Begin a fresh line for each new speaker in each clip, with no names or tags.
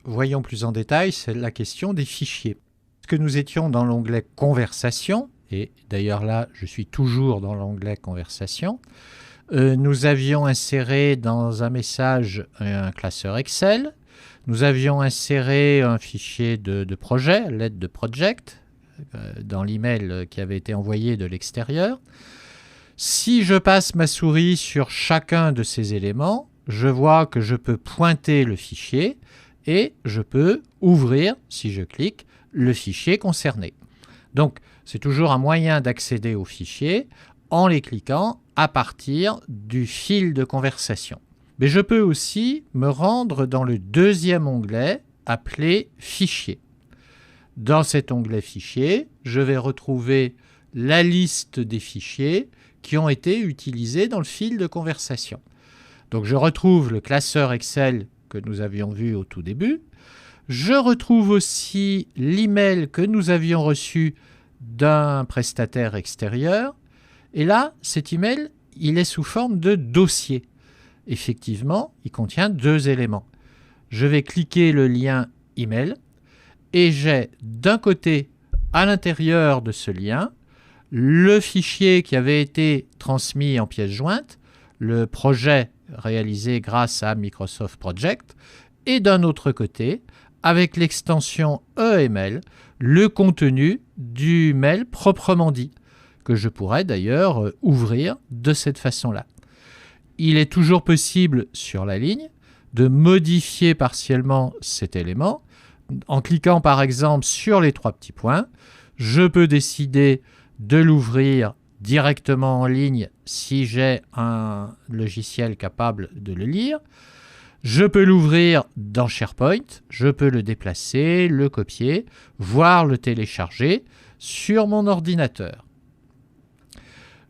voyons plus en détail, c'est la question des fichiers. Parce que nous étions dans l'onglet Conversation, et d'ailleurs là, je suis toujours dans l'onglet Conversation. Nous avions inséré dans un message un classeur Excel. Nous avions inséré un fichier de projet, l'aide de project, dans l'email qui avait été envoyé de l'extérieur. Si je passe ma souris sur chacun de ces éléments, je vois que je peux pointer le fichier et je peux ouvrir, si je clique, le fichier concerné. Donc, c'est toujours un moyen d'accéder au fichier en les cliquant à partir du fil de conversation. Mais je peux aussi me rendre dans le deuxième onglet appelé Fichier. Dans cet onglet Fichier, je vais retrouver la liste des fichiers qui ont été utilisés dans le fil de conversation. Donc je retrouve le classeur Excel que nous avions vu au tout début. Je retrouve aussi l'email que nous avions reçu d'un prestataire extérieur. Et là, cet email, il est sous forme de dossier. Effectivement, il contient deux éléments. Je vais cliquer le lien email et j'ai d'un côté, à l'intérieur de ce lien, le fichier qui avait été transmis en pièce jointe, le projet réalisé grâce à Microsoft Project, et d'un autre côté, avec l'extension EML, le contenu du mail proprement dit, que je pourrais d'ailleurs ouvrir de cette façon-là. Il est toujours possible sur la ligne de modifier partiellement cet élément. En cliquant par exemple sur les trois petits points, je peux décider de l'ouvrir directement en ligne si j'ai un logiciel capable de le lire. Je peux l'ouvrir dans SharePoint, je peux le déplacer, le copier, voire le télécharger sur mon ordinateur.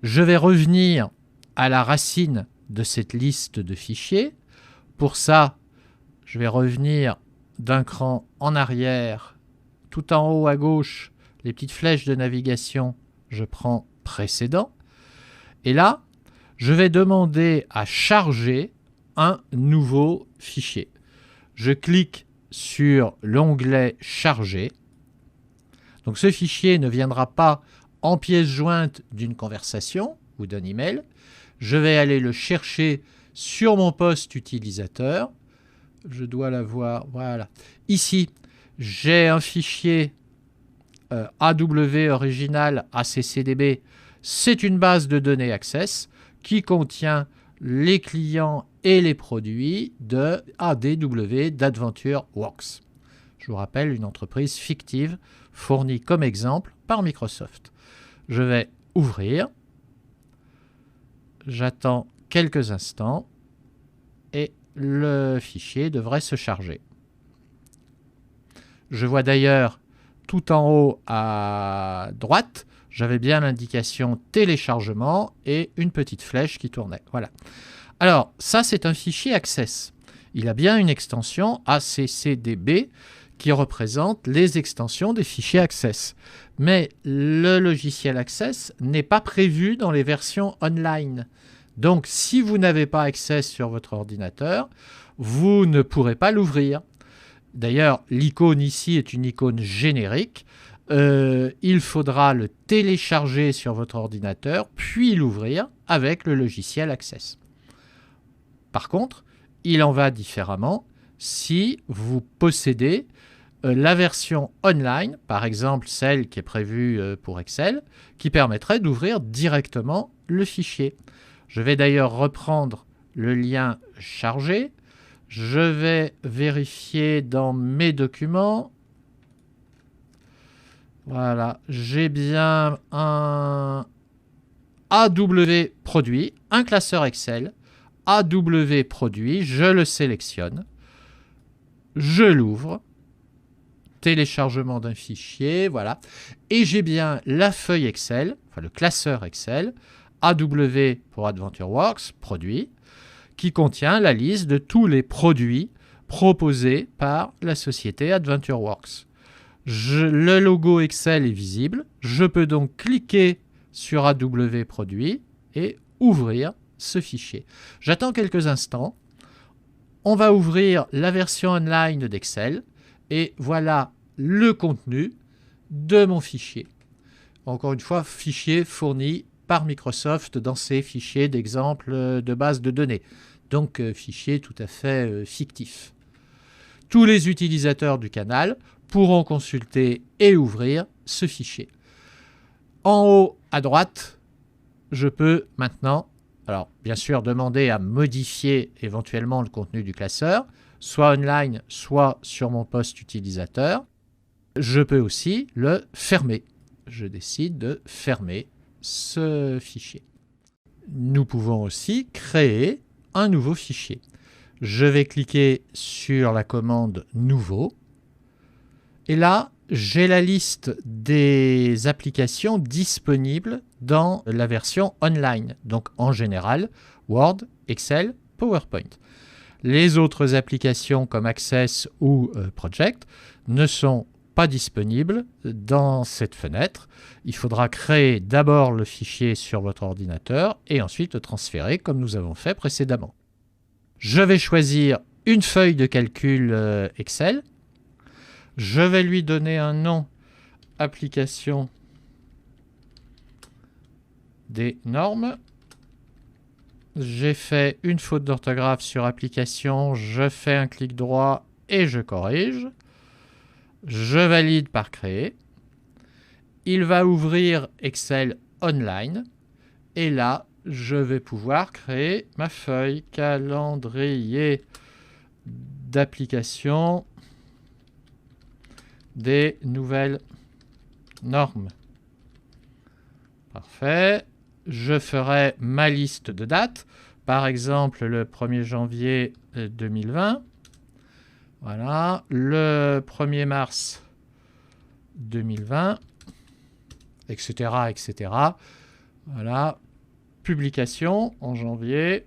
Je vais revenir à la racine de cette liste de fichiers. Pour ça, je vais revenir d'un cran en arrière, tout en haut à gauche, les petites flèches de navigation, je prends précédent. Et là, je vais demander à charger un nouveau fichier. Je clique sur l'onglet Charger. Donc ce fichier ne viendra pas en pièce jointe d'une conversation ou d'un email. Je vais aller le chercher sur mon poste utilisateur. Je dois l'avoir, voilà. Ici, j'ai un fichier AW original ACCDB. C'est une base de données Access qui contient les clients et les produits de ADW, d'AdventureWorks. Je vous rappelle, une entreprise fictive fournie comme exemple par Microsoft. Je vais ouvrir. J'attends quelques instants et le fichier devrait se charger. Je vois d'ailleurs tout en haut à droite, j'avais bien l'indication téléchargement et une petite flèche qui tournait. Voilà. Alors, ça, c'est un fichier Access. Il a bien une extension ACCDB qui représente les extensions des fichiers Access. Mais le logiciel Access n'est pas prévu dans les versions online. Donc, si vous n'avez pas Access sur votre ordinateur, vous ne pourrez pas l'ouvrir. D'ailleurs, l'icône ici est une icône générique. Il faudra le télécharger sur votre ordinateur, puis l'ouvrir avec le logiciel Access. Par contre, il en va différemment si vous possédez la version online, par exemple celle qui est prévue pour Excel, qui permettrait d'ouvrir directement le fichier. Je vais d'ailleurs reprendre le lien chargé. Je vais vérifier dans mes documents. Voilà, j'ai bien un AW produit, un classeur Excel, AW produit, je le sélectionne, je l'ouvre, téléchargement d'un fichier, voilà, et j'ai bien la feuille Excel, enfin le classeur Excel, AW pour AdventureWorks, produit, qui contient la liste de tous les produits proposés par la société AdventureWorks. Le logo Excel est visible, je peux donc cliquer sur AW produit et ouvrir ce fichier. J'attends quelques instants. On va ouvrir la version online d'Excel et voilà le contenu de mon fichier. Encore une fois, fichier fourni par Microsoft dans ses fichiers d'exemple de base de données. Donc, fichier tout à fait fictif. Tous les utilisateurs du canal pourront consulter et ouvrir ce fichier. En haut à droite, je peux maintenant, alors bien sûr, demander à modifier éventuellement le contenu du classeur, soit online, soit sur mon poste utilisateur. Je peux aussi le fermer. Je décide de fermer ce fichier. Nous pouvons aussi créer un nouveau fichier. Je vais cliquer sur la commande « Nouveau » et là, j'ai la liste des applications disponibles dans la version online, donc en général Word, Excel, PowerPoint. Les autres applications comme Access ou Project ne sont pas disponibles dans cette fenêtre. Il faudra créer d'abord le fichier sur votre ordinateur et ensuite le transférer comme nous avons fait précédemment. Je vais choisir une feuille de calcul Excel. Je vais lui donner un nom, application des normes. J'ai fait une faute d'orthographe sur application, je fais un clic droit et je corrige. Je valide par créer. Il va ouvrir Excel Online. Et là, je vais pouvoir créer ma feuille calendrier d'application des nouvelles normes. Parfait. Je ferai ma liste de dates. Par exemple, le 1er janvier 2020. Voilà. Le 1er mars 2020. Etc. etc. Voilà. Publication en janvier.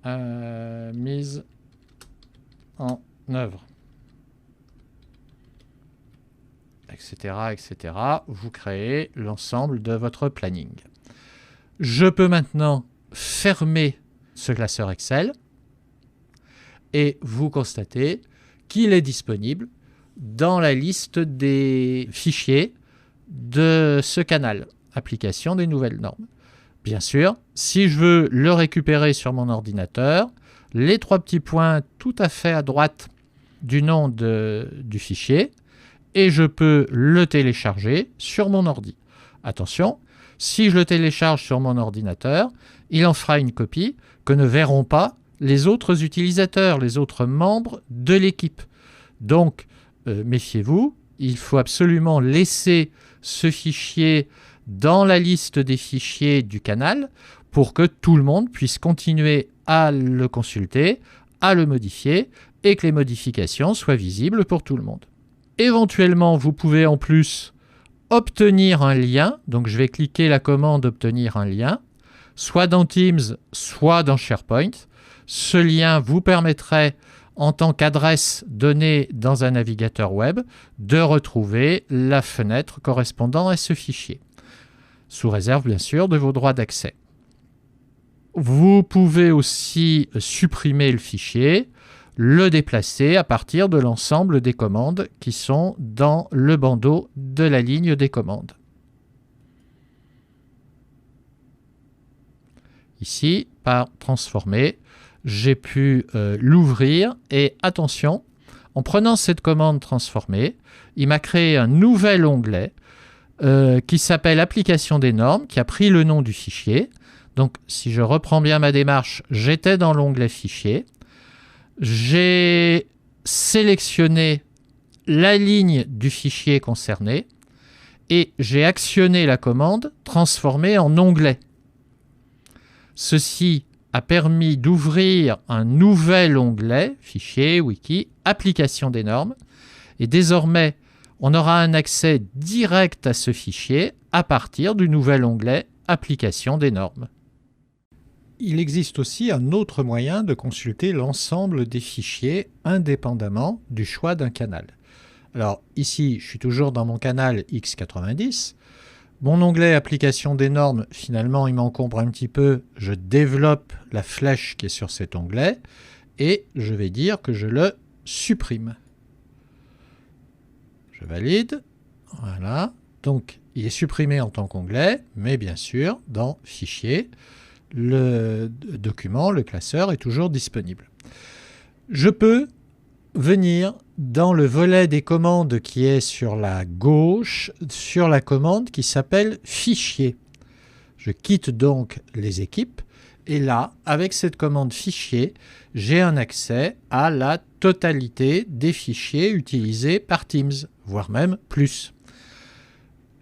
Mise en œuvre. Etc., etc. Vous créez l'ensemble de votre planning. Je peux maintenant fermer ce classeur Excel et vous constatez qu'il est disponible dans la liste des fichiers de ce canal, application des nouvelles normes. Bien sûr, si je veux le récupérer sur mon ordinateur, les 3 petits points tout à fait à droite du nom du fichier, et je peux le télécharger sur mon ordi. Attention, si je le télécharge sur mon ordinateur, il en fera une copie que ne verront pas les autres utilisateurs, les autres membres de l'équipe. Donc, méfiez-vous, il faut absolument laisser ce fichier dans la liste des fichiers du canal pour que tout le monde puisse continuer à le consulter, à le modifier et que les modifications soient visibles pour tout le monde. Éventuellement, vous pouvez en plus obtenir un lien. Donc, je vais cliquer la commande « Obtenir un lien », soit dans Teams, soit dans SharePoint. Ce lien vous permettrait, en tant qu'adresse donnée dans un navigateur web, de retrouver la fenêtre correspondant à ce fichier, sous réserve, bien sûr, de vos droits d'accès. Vous pouvez aussi supprimer le fichier, le déplacer à partir de l'ensemble des commandes qui sont dans le bandeau de la ligne des commandes. Ici, par transformer, j'ai pu l'ouvrir et attention, en prenant cette commande transformer, il m'a créé un nouvel onglet qui s'appelle Application des normes, qui a pris le nom du fichier. Donc, si je reprends bien ma démarche, j'étais dans l'onglet Fichier. J'ai sélectionné la ligne du fichier concerné et j'ai actionné la commande « Transformer en onglet ». Ceci a permis d'ouvrir un nouvel onglet, Fichier, Wiki, Application des normes. Et désormais, on aura un accès direct à ce fichier à partir du nouvel onglet Application des normes. Il existe aussi un autre moyen de consulter l'ensemble des fichiers indépendamment du choix d'un canal. Alors ici, je suis toujours dans mon canal X90. Mon onglet application des normes, finalement, il m'encombre un petit peu. Je développe la flèche qui est sur cet onglet et je vais dire que je le supprime. Je valide. Voilà. Donc, il est supprimé en tant qu'onglet, mais bien sûr, dans Fichier, le document, le classeur est toujours disponible. Je peux venir dans le volet des commandes qui est sur la gauche, sur la commande qui s'appelle Fichier. Je quitte donc les équipes et là, avec cette commande Fichier, j'ai un accès à la totalité des fichiers utilisés par Teams, voire même plus.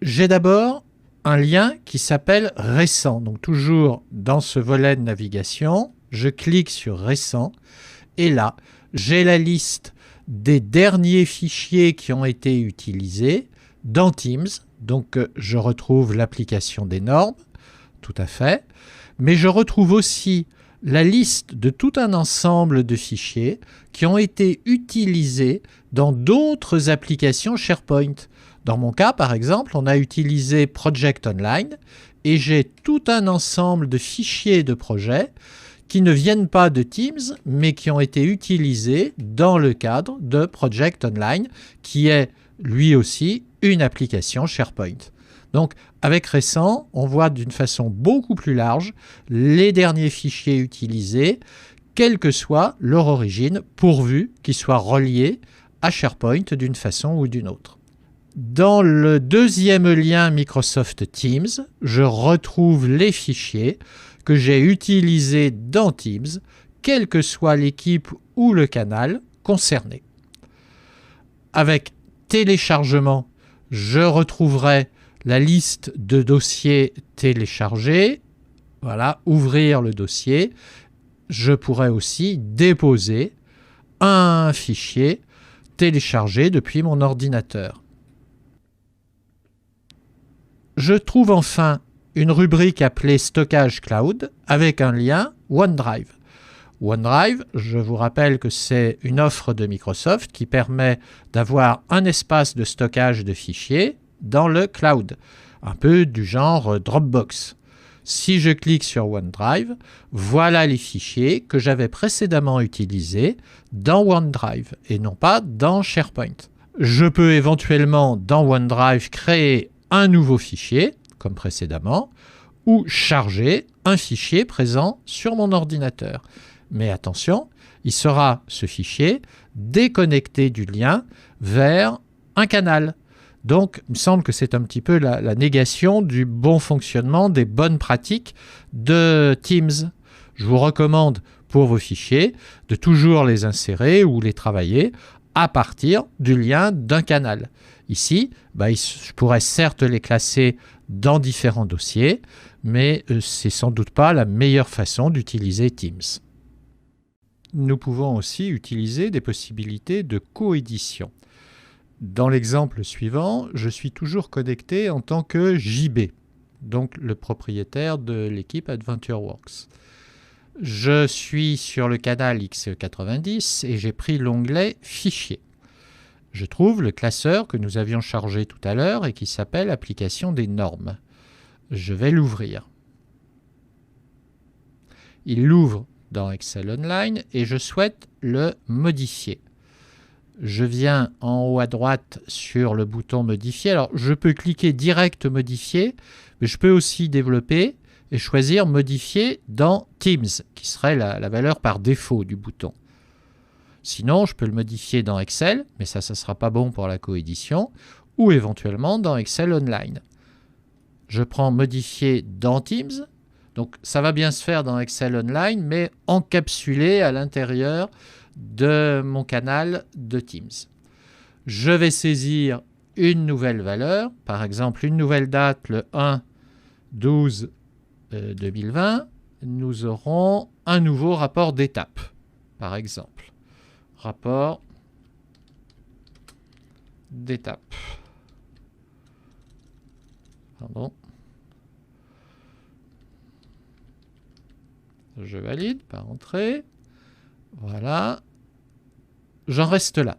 J'ai d'abord un lien qui s'appelle Récent. Donc toujours dans ce volet de navigation, je clique sur Récent et là, j'ai la liste des derniers fichiers qui ont été utilisés dans Teams. Donc je retrouve l'application des normes, tout à fait, mais je retrouve aussi la liste de tout un ensemble de fichiers qui ont été utilisés dans d'autres applications SharePoint. Dans mon cas, par exemple, on a utilisé Project Online et j'ai tout un ensemble de fichiers de projet qui ne viennent pas de Teams, mais qui ont été utilisés dans le cadre de Project Online, qui est lui aussi une application SharePoint. Donc, avec Récent, on voit d'une façon beaucoup plus large les derniers fichiers utilisés, quelle que soit leur origine, pourvu qu'ils soient reliés à SharePoint d'une façon ou d'une autre. Dans le deuxième lien Microsoft Teams, je retrouve les fichiers que j'ai utilisés dans Teams, quelle que soit l'équipe ou le canal concerné. Avec téléchargement, je retrouverai la liste de dossiers téléchargés. Voilà, ouvrir le dossier. Je pourrais aussi déposer un fichier téléchargé depuis mon ordinateur. Je trouve enfin une rubrique appelée Stockage Cloud avec un lien OneDrive. OneDrive, je vous rappelle que c'est une offre de Microsoft qui permet d'avoir un espace de stockage de fichiers dans le cloud, un peu du genre Dropbox. Si je clique sur OneDrive, voilà les fichiers que j'avais précédemment utilisés dans OneDrive et non pas dans SharePoint. Je peux éventuellement dans OneDrive créer un nouveau fichier, comme précédemment, ou charger un fichier présent sur mon ordinateur. Mais attention, il sera ce fichier déconnecté du lien vers un canal. Donc, il me semble que c'est un petit peu la négation du bon fonctionnement, des bonnes pratiques de Teams. Je vous recommande pour vos fichiers de toujours les insérer ou les travailler à partir du lien d'un canal. Ici, je pourrais certes les classer dans différents dossiers, mais c'est sans doute pas la meilleure façon d'utiliser Teams. Nous pouvons aussi utiliser des possibilités de coédition. Dans l'exemple suivant, je suis toujours connecté en tant que JB, donc le propriétaire de l'équipe AdventureWorks. Je suis sur le canal XE90 et j'ai pris l'onglet Fichier. Je trouve le classeur que nous avions chargé tout à l'heure et qui s'appelle Application des normes. Je vais l'ouvrir. Il l'ouvre dans Excel Online et je souhaite le modifier. Je viens en haut à droite sur le bouton Modifier. Alors, je peux cliquer direct Modifier, mais je peux aussi développer et choisir Modifier dans Teams, qui serait la valeur par défaut du bouton. Sinon, je peux le modifier dans Excel, mais ça ne sera pas bon pour la coédition, ou éventuellement dans Excel Online. Je prends Modifier dans Teams. Donc, ça va bien se faire dans Excel Online, mais encapsulé à l'intérieur de mon canal de Teams. Je vais saisir une nouvelle valeur, par exemple une nouvelle date, le 1/12/2020. Nous aurons un nouveau rapport d'étape, par exemple. Rapport d'étape. Pardon. Je valide par entrée. Voilà. J'en reste là.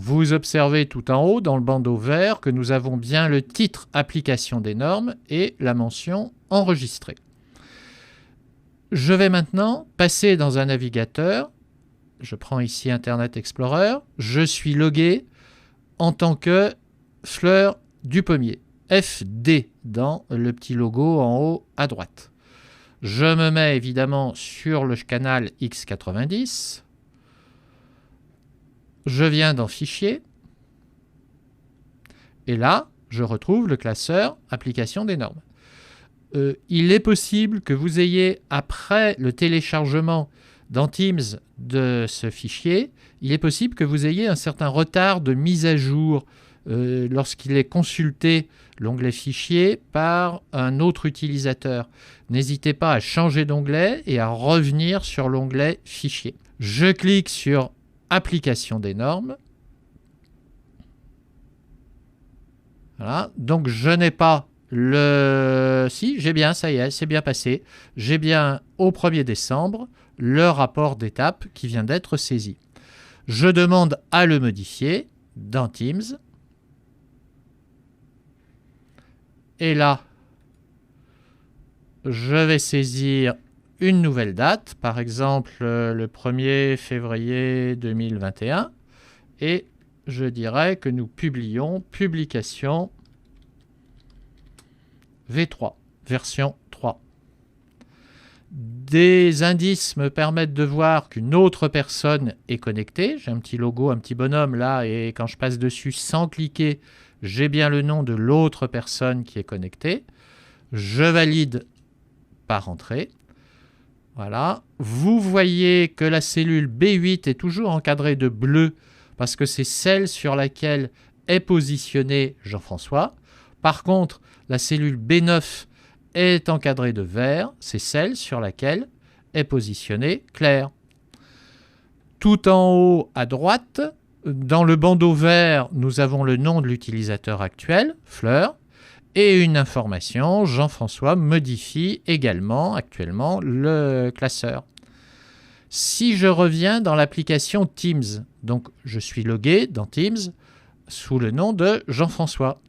Vous observez tout en haut, dans le bandeau vert, que nous avons bien le titre Application des normes et la mention Enregistrer. Je vais maintenant passer dans un navigateur. Je prends ici Internet Explorer. Je suis logué en tant que Fleur Dupommier. FD dans le petit logo en haut à droite. Je me mets évidemment sur le canal X90. Je viens dans Fichier. Et là, je retrouve le classeur Application des normes. Il est possible que vous ayez, après le téléchargement dans Teams de ce fichier, il est possible que vous ayez un certain retard de mise à jour lorsqu'il est consulté, l'onglet Fichier, par un autre utilisateur. N'hésitez pas à changer d'onglet et à revenir sur l'onglet Fichier. Je clique sur Application des normes. Voilà, donc je n'ai pas Si, j'ai bien, ça y est, c'est bien passé. J'ai bien, au 1er décembre, le rapport d'étape qui vient d'être saisi. Je demande à le modifier dans Teams. Et là, je vais saisir une nouvelle date, par exemple le 1er février 2021, et je dirais que nous publions publication V3, version 3. Des indices me permettent de voir qu'une autre personne est connectée. J'ai un petit logo, un petit bonhomme là, et quand je passe dessus sans cliquer, j'ai bien le nom de l'autre personne qui est connectée. Je valide par entrée. Voilà. Vous voyez que la cellule B8 est toujours encadrée de bleu parce que c'est celle sur laquelle est positionné Jean-François. Par contre, la cellule B9 est encadrée de vert, c'est celle sur laquelle est positionnée Claire. Tout en haut à droite, dans le bandeau vert, nous avons le nom de l'utilisateur actuel, Fleur, et une information, Jean-François modifie également actuellement le classeur. Si je reviens dans l'application Teams, donc je suis logué dans Teams sous le nom de Jean-François,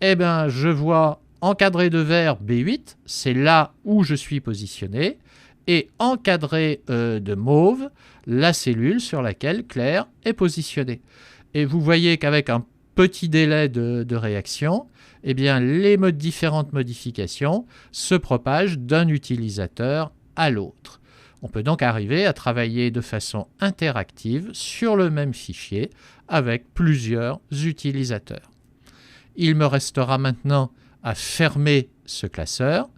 eh bien je vois encadré de vert B8, c'est là où je suis positionné, et encadré de mauve, la cellule sur laquelle Claire est positionnée. Et vous voyez qu'avec un petit délai de réaction, eh bien, les différentes modifications se propagent d'un utilisateur à l'autre. On peut donc arriver à travailler de façon interactive sur le même fichier avec plusieurs utilisateurs. Il me restera maintenant à fermer ce classeur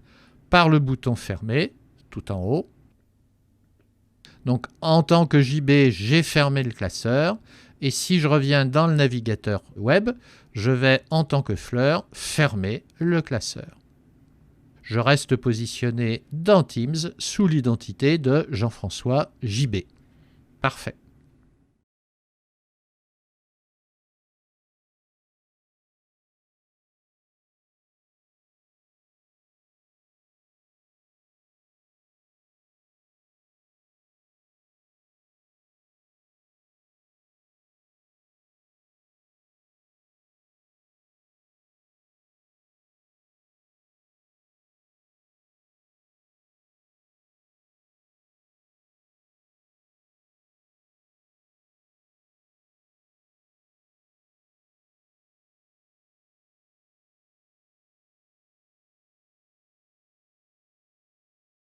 par le bouton Fermer tout en haut. Donc en tant que JB, j'ai fermé le classeur. Et si je reviens dans le navigateur web, je vais, en tant que Fleur, fermer le classeur. Je reste positionné dans Teams sous l'identité de Jean-François JB. Parfait.